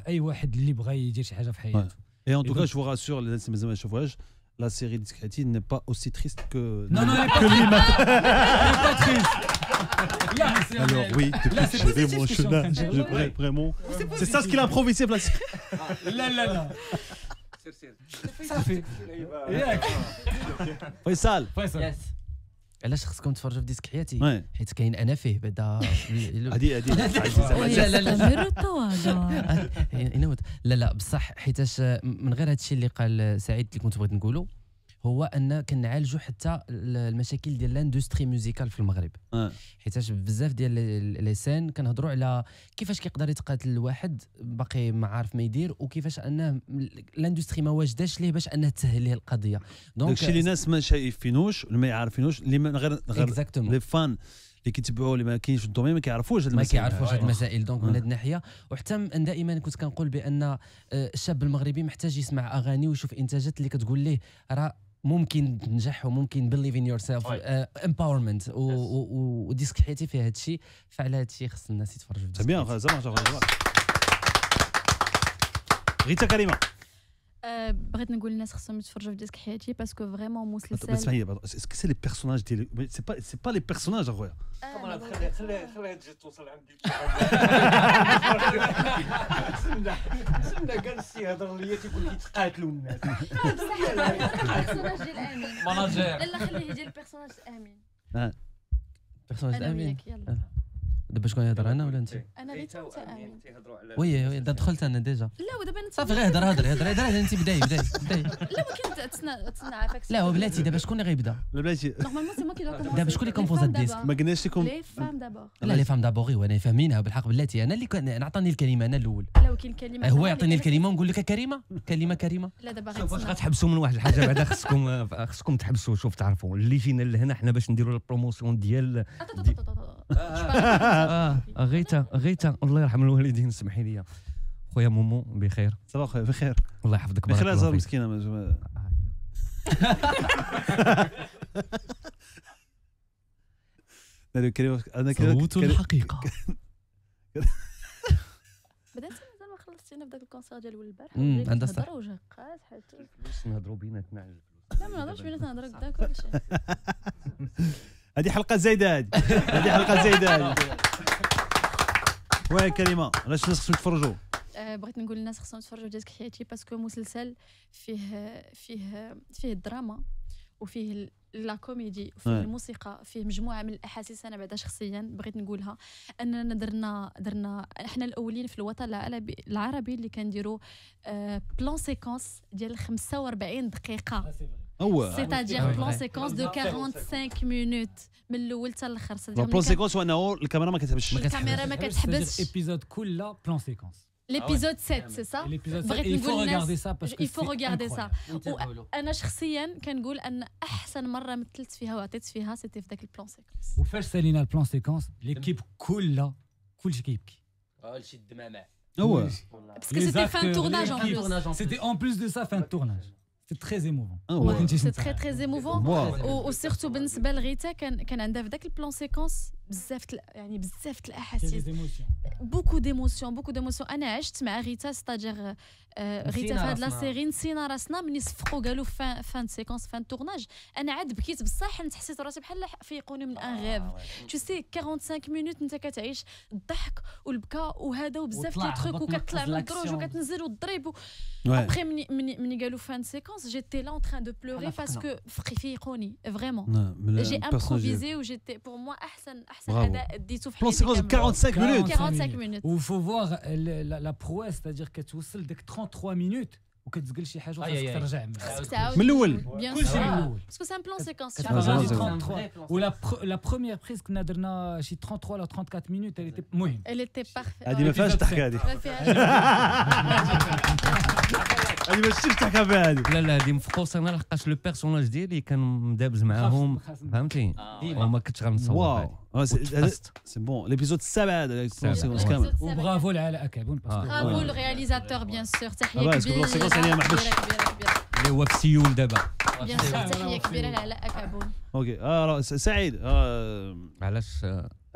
اي واحد اللي بغى يدير شي حاجه في حياته. Et en tout cas, je vous rassure, les gens qui sont la série Discreti n'est pas aussi triste que. Non, elle n'est pas triste. Alors oui, depuis que j'ai mon chemin, je pourrais vraiment. C'est ça ce qu'il a improvisé, Plassi. لا صافي ياك فيصل. علاش خصكم تفرجوا في ديسك حياتي؟ حيت كاين انا فيه بعدا. هادي لا بصح حيتاش من غير هادشي اللي قال سعيد اللي كنت بغيت نقوله هو ان كنعالجوا حتى المشاكل ديال الاندستري موزيكال في المغرب. حيتاش بزاف ديال لي سين كنهضروا على كيفاش كيقدر يتقاتل الواحد باقي ما عارف ما يدير وكيفاش انه الاندستري ما واجداش ليه باش انها تسهل ليه القضيه. دونك داكشي اللي الناس ما شايفينوش ولا ما يعرفينوش اللي من غير لي فان اللي كيتبعوا اللي ما كاينش في الدومين ما كيعرفوش هاد المسائل. دونك من هاد الناحيه وحتى دائما كنت كنقول بان الشاب المغربي محتاج يسمع اغاني ويشوف انتاجات اللي كتقول ليه راه ممكن تنجح وممكن بليف ان يور سيلف امباورمنت وديسك حياتي فيها هادشي. فعلى هادشي خص الناس يتفرجوا في بيان غيتا كريمه. بغيت نقول للناس خصهم يتفرجوا في ديسك حياتي باسكو فريمون مسلسل. اسمعي اسكو سي لي بيرسوناج ديال سي با لي بيرسوناج اخويا. خليها تجي توصل عندي. سمنا قال السي هضر ليا تيقول لي تقاتلوا الناس. البيرسوناج ديال امين ماناجير. لا خليه يجي البيرسوناج امين. بيرسوناج امين دابا شكون يهضر انا ولا انت؟ انا غير امين. وي دخلت انا ديجا. لا ودابا انت صافي غير هضر انت بداي. لا ما كنت تسنى عافاك. لا بلاتي دابا شكون اللي غيبدا؟ بلاتي نورمالمون سي مو كي دو. دابا شكون اللي كومبوز الديسك؟ ما قلناش لكم لي فام دابور. لا لي فام دابور وانا فاهمينها بالحق بلاتي. انا اللي كان عطاني الكلمه انا الاول. لا وكاين كلمه هو يعطيني الكلمه ونقول لك كريمه. لا دابا غير واش غتحبسوا من واحد الحاجه بعدا خصكم تحبسوا. شوف تعرفوا اللي جينا لهنا حنا باش نديروا البروموسيون ديال غيتا الله يرحم الوالدين. سمحي لي خويا مومو بخير. صباح الخير. بخير الله يحفظك. بخير ازهر مسكينه انا صوت الحقيقه. بدات مازال ما خلصتي لقينا في داك الكونسير ديال البارح عندها صح وجه قاس حتى الفلوس نهضروا بيناتنا على الفلوس لا ما نهضرش بيناتنا نهضر هكذا كلشي هذه حلقه زايده هذه حلقه زايده وين كلمه علاش الناس خصهم يتفرجوا بغيت نقول للناس خصهم يتفرجوا ديسك حياتي باسكو مسلسل فيه الدراما وفيه لا كوميدي وفيه الموسيقى فيه مجموعه من الاحاسيس انا بعدا شخصيا بغيت نقولها اننا درنا احنا الاولين في الوطن العربي اللي كنديروا بلان سيكونس ديال 45 دقيقه سيتادير بلان سيكونس دو 45 مينوت من الاول حتى الاخر بلان سيكونس وانه الكاميرا ما كتحبسش الكاميرا ما كتحبسش الابيزود كله بلان سيكونس l'épisode 7 c'est ça il faut regarder ça parce que il faut regarder ça وانا شخصيا كنقول ان احسن مره مثلت فيها وعطيت فيها سيتي في داك البلان سيكونس وفاش سالينا البلان سيكونس ليكيب كلها كلشي كيبكي شي الدمامه هو باسكو سيتي فان تورناج en plus c'était en plus de ça fin de tournage c'est très émouvant c'est très émouvant وسيرتو بالنسبه لغيتا كان عندها في داك البلان سيكونس بزاف يعني بزاف الاحاسيس بوكو ديموسيون انا عشت مع غيتا ستاجير غيتا في هاد لا سيري نسينا راسنا ملي صفقوا قالوا فان سيكونس فان تورناج انا عاد بكيت بصح حنت حسيت راسي بحال فيقوني من ان غيف تو سي 45 مينوت انت كتعيش الضحك والبكاء وهذا وبزاف لي تروك وكتطلع من الدروج وكتنزل وتضرب ابخي مني قالوا فان سيكونس جيتي لا اون تران دو بلوري باسكو فيقوني فريمون جي امبروفيزي وجيتي بور موا احسن اداء ديتو في حياتي 45 minutes و faut voir la prouesse c'est-à-dire كتوصل ديك 33 minutes وكتقول شي حاجه وخاصك ترجع من الاول كلشي من الاول باسكو سان بلان سيكونس 33 ولا بروميير بريز كنا درنا شي 33 ولا 34 minutes elle était مهم elle était parfaite هذه ما فيهاش ضحك هذه هذه ماشي تحكى بها هذه لا هذه مفقوسه انا لحقاش لو بيرسوناج ديالي كان مدابز معاهم فهمتي وما كنتش غنصور واو سي بون ليبيزود 7 هذا كامل وبرافو لعلاء كابون برافو الرياليزاتور بيان سور تحيه كبيره اللي هو في سيول دابا بيان سور تحيه كبيره لعلاء كابون اوكي سعيد علاش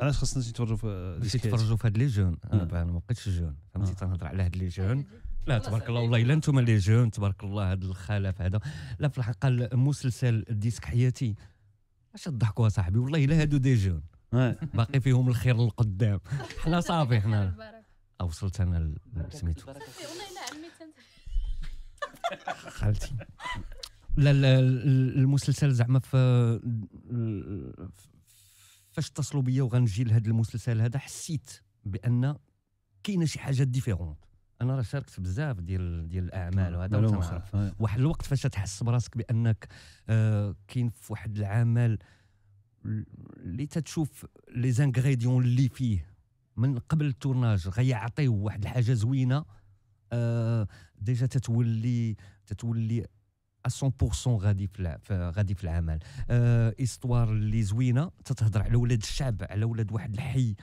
خصنا نتفرجوا في هاد لي جون انا ما بقيتش جون فهمتي تنهضر على هاد لي جون لا تبارك الله والله الا انتم لي جون تبارك الله هذا الخلف هذا لا في الحقيقه المسلسل ديسك حياتي اش تضحكوا صاحبي والله الا هادو دي جون باقي فيهم الخير للقدام حنا صافي حنا وصلت انا سميتو والله الا عمي خالتي لا المسلسل زعما فاش اتصلوا بيا وغنجي لهذا المسلسل هذا حسيت بان كاينه شي حاجه ديفيرونت انا راه شاركت بزاف ديال الاعمال وهذا واحد الوقت فاش تحس براسك بانك كاين في واحد العمل اللي تتشوف لي زانغريديون اللي فيه من قبل التورناج غيعطيو واحد الحاجه زوينه ديجا تتولي 100% غادي في العمل استوار اللي زوينه تتهضر على ولاد الشعب على ولاد واحد الحي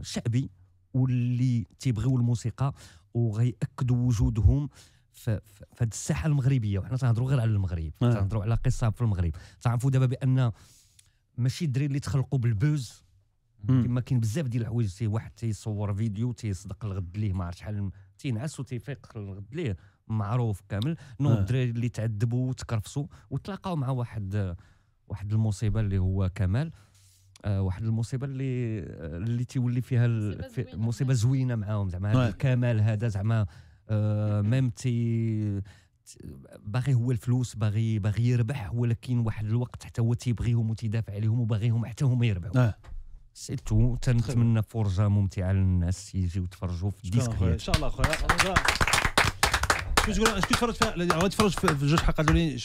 شعبي واللي تيبغيو الموسيقى وغيأكدوا وجودهم في هذه الساحه المغربيه وحنا تنهضروا غير على المغرب تنهضروا على قصه في المغرب تعرفوا دابا بان ماشي الدراري اللي تخلقوا بالبوز كما كاين بزاف ديال الحوايج واحد تيصور فيديو تيصدق الغد ليه ما عرفتش شحال تينعس وتيفيق الغد ليه معروف كامل نو الدراري اللي تعذبوا وتكرفسوا وتلاقاو مع واحد المصيبه اللي هو كمال واحد المصيبه اللي تيولي فيها مصيبه زوينه معاهم زعما هذا الكمال هذا زعما ميم باغي هو الفلوس باغي يربح ولكن واحد الوقت حتى هو تيبغيهم وتيدافع عليهم وباغيهم حتى هما يربحوا سي تو تنتمنى فرجه ممتعه للناس يجيو يتفرجوا في ديسك ان شاء الله خويا تفرجت في جوج حلقات الاولين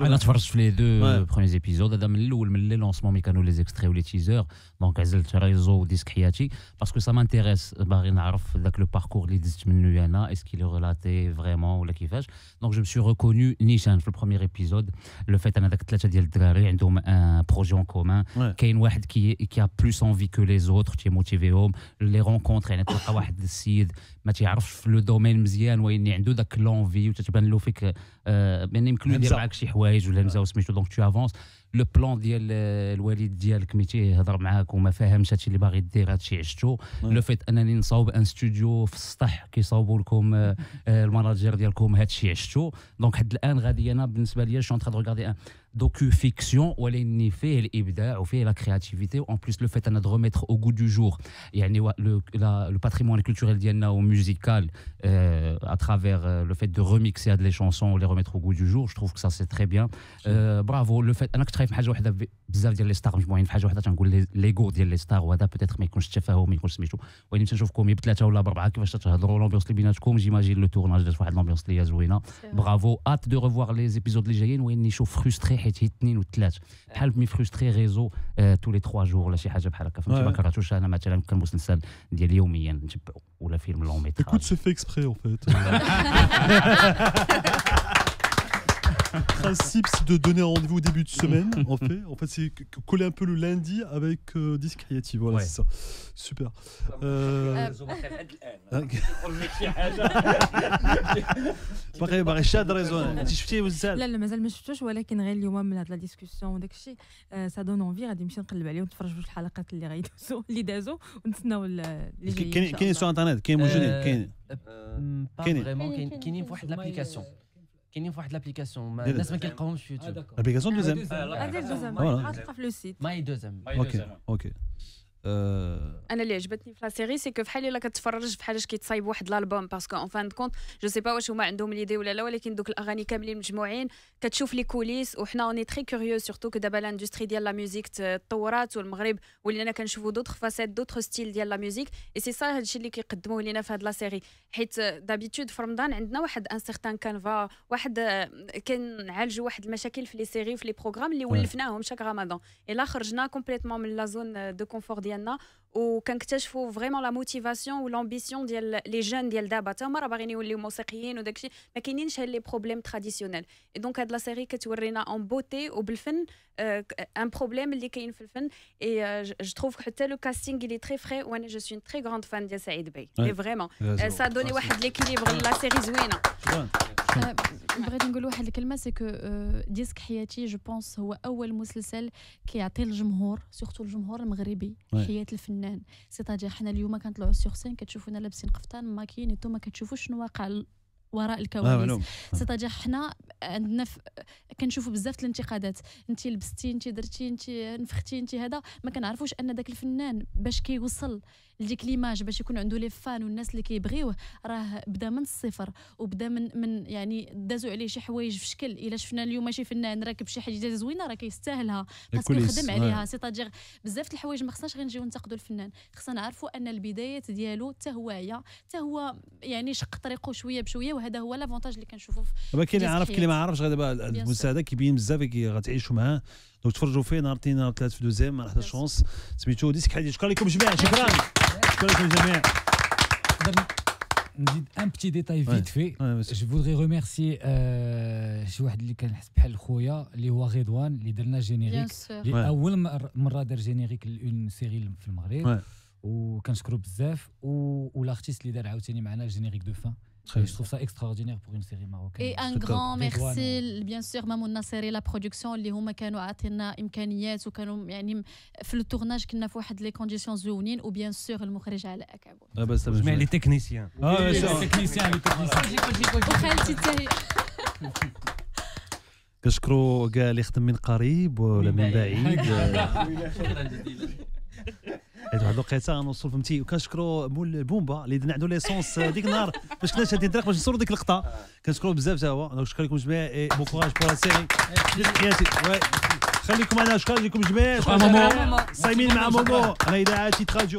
انا تفرجت في لي دو بروميير ايبيزود هذا من الاول من لي لونسمون مي كانوا لي زيكستري ولي تيزر دونك عزلت ريزو ديسك حياتي باسكو سا مانتيريس باغي نعرف ذاك لو باركور اللي دزت منه انا اسكي لو ريلاتي فريمون ولا كيفاش دونك جو مسي ريكونو نيشان في البروميير ايبيزود لو فيت انا ذاك ثلاثه ديال الدراري عندهم ان بروجي اون كومان كاين واحد كي ا بلوس انفي كو لي زوتر تي موتيفيهم لي رونكونتر يعني تلقى واحد السيد ما تيعرفش في لو دومين مزيان وين عنده داك لونفي وتتبان له فيك بان يمكن له يدير معاك شي حوايج ولا همزه وسميتو دونك تو افونس لو بلان ديال الوالد ديالك ملي تيهضر معاك وما فاهمش هادشي اللي باغي دير هادشي عشتو لو فيت انني نصاوب ان ستوديو في السطح كيصاوبوا لكم الماناجير ديالكم هادشي عشتو دونك حد الان غادي انا بالنسبه ليا شون ترا ريغاردي ان دوكو فيكسيون ولكن فيه الابداع وفيه لا كرياتيفيتي وان بليس لو فيت انا دو ريميتر او غو دو جور يعني لو باتريمون كولتوريل ديالنا وموزيكال à travers le fait de remixer les chansons les remettre au goût du jour je trouve que ça c'est très bien bravo le fait انا كنت خايف من حاجه واحده بزاف ديال لي ستار مجموعين في حاجه واحده تنقول ليغو ديال لي ستار وهذا بوتيتر ما يكونش التفاهم ما يكونش سميتو ولكن تنشوفكم بثلاثه ولا باربعه كيفاش تهضروا لومبيونس اللي بيناتكم جيماجين لو تورناج داز واحد لومبيونس اللي هي زوينه برافو ات دو ريفوار لي زيبيزود اللي جايين وين نشوف فرستري حيت هي اثنين وثلاث بحال مي فرستري ريزو تو لي 3 جور ولا شي حاجه بحال هكا فهمتي ما كرهتوش انا مثلا كان مسلسل ديال يوميا نتبعو ولا فيلم لون ميتراج écoute c'est fait exprès en fait principe c'est de donner un rendez-vous au début de semaine en fait c'est coller un peu le lundi avec Disque Creative voilà c'est ça super باغي شاد ريزون انت شفتيه وزال لا مازال ما شفتوش ولكن غير اليوم من هاد لا ديسكوسيون وداك الشيء سا دون اونفي غادي نمشي نقلب عليه ونتفرج في الحلقات اللي غيدوزو اللي دازو ونتسناو اللي جايين كاين سو انترنت كاين موجودين كاين فريمون كاينين في واحد لابليكاسيون كاينين في واحد لابليكاسيون الناس ما كيلقاوهمش في يوتيوب لابليكاسيون دوزيام هذا دوزيام غتلقى في لو سيت ماي دوزيام اوكي انا اللي عجبتني في لا سيري سي كو فحال الا كتفرج فحال كيتصايب واحد الالبوم باسكو اون فان كونت جو سي با واش هما عندهم ليدي ولا لا ولكن دوك الاغاني كاملين مجموعين كتشوف لي كوليس وحنا اوني تري كوريو سورتو كو دابا لاندستري ديال لا ميوزيك تطورات والمغرب ولينا كنشوفوا دوطخ فاسيت دوطخ ستيل ديال لا ميوزيك اي سي سا هادشي اللي كيقدموه لينا في هاد لا سيري حيت دابيتود في رمضان عندنا واحد ان سيغتان كانفا واحد كنعالجوا واحد المشاكل في لي سيري وفي لي بروغرام اللي ولفناهم شاك رمضان الا خرجنا كومبليتمون من لا زون دو كونفور ديالنا وكنكتشفوا فريمون لا موتيفاسيون والامبيسيون ديال لي جون ديال دابا تا هما راه باغيين يوليو موسيقيين وداكشي ما كاينينش هاد لي بروبليم تراديسيونيل اي دونك هاد لا سيري كتورينا اون بوتي وبالفن ان بروبليم اللي كاين في الفن اي جو تروف حتى لو كاستينغ اللي تري فري وانا جو سوي تري غراند فان ديال سعيد بي اي فريمون سا دوني واحد ليكيليبر لا سيري زوينه بغيت نقول واحد الكلمه سي كو ديسك حياتي جو بونس هو اول مسلسل كيعطي الجمهور سورتو الجمهور المغربي حياه الفنان سيتاجير حنا اليوم كنطلعوا سور سين كتشوفونا لابسين قفطان ماكين نتوما كتشوفوا شنو واقع وراء الكواليس سيتاجير حنا عندنا كنشوفوا بزاف الانتقادات انت لبستي انت درتي انت نفختي انت هذا ما كنعرفوش ان داك الفنان باش كيوصل لديك ليماج باش يكون عنده لي فان والناس اللي كيبغيوه راه بدا من الصفر وبدا من يعني دازوا عليه شي حوايج في شكل الا شفنا اليوم شي فنان راكب شي حاجه زوينه راه كيستاهلها خاصك نخدم عليها سيتاجير بزاف د الحوايج ما خصناش غير نجيو ننتقدوا الفنان خصنا نعرفوا ان البدايات ديالو حتى هو عيا حتى هو يعني شق طريقه شويه بشويه وهذا هو لافونتاج اللي كنشوفوه دابا كاين اللي عارف كاين اللي ما عارفش غير دابا المساعده كيبين بزاف غتعيشوا معاه دونك تفرجوا فيه نهار اثنين نهار ثلاث في دوزيام ما حتى شونس سميتو ديسك حديد شكرا لكم جميعا شكرا لكم جميعا نزيد ان بتي ديتاي فيت في جو فودري ريميرسي شي واحد اللي كنحس بحال خويا اللي هو غضوان اللي درنا جينيريك اللي اول مره دار جينيريك لون سيري في المغرب وكنشكرو بزاف والارتيست اللي دار عاوتاني معنا الجينيريك دو فان Je trouve ça extraordinaire pour une série marocaine. Et un grand merci bien sûr Mamoun Nasseri la production اللي هما كانوا عاطينا امكانيات وكانوا يعني في التورناج كنا في واحد لي كونديسيون زوينين وبيان سور المخرج علاء كابون. بس جميع لي تكنيسيان. لي تكنيسيان وخالتي حتى هي. كنشكروا كاع اللي خدم من قريب ولا من بعيد. هاد واحد الوقيته غنوصل فهمتي وكنشكروا مول بومبا اللي درنا عنده ليسونس ديك النهار باش كنا شادين الطريق باش نصوروا ديك اللقطه كنشكروا بزاف تا هو شكرا لكم جميع اي بون كوراج بور لا سيري خليكم معنا شكرا لكم جميع صايمين مع مومو انا اذاعه تيتراجو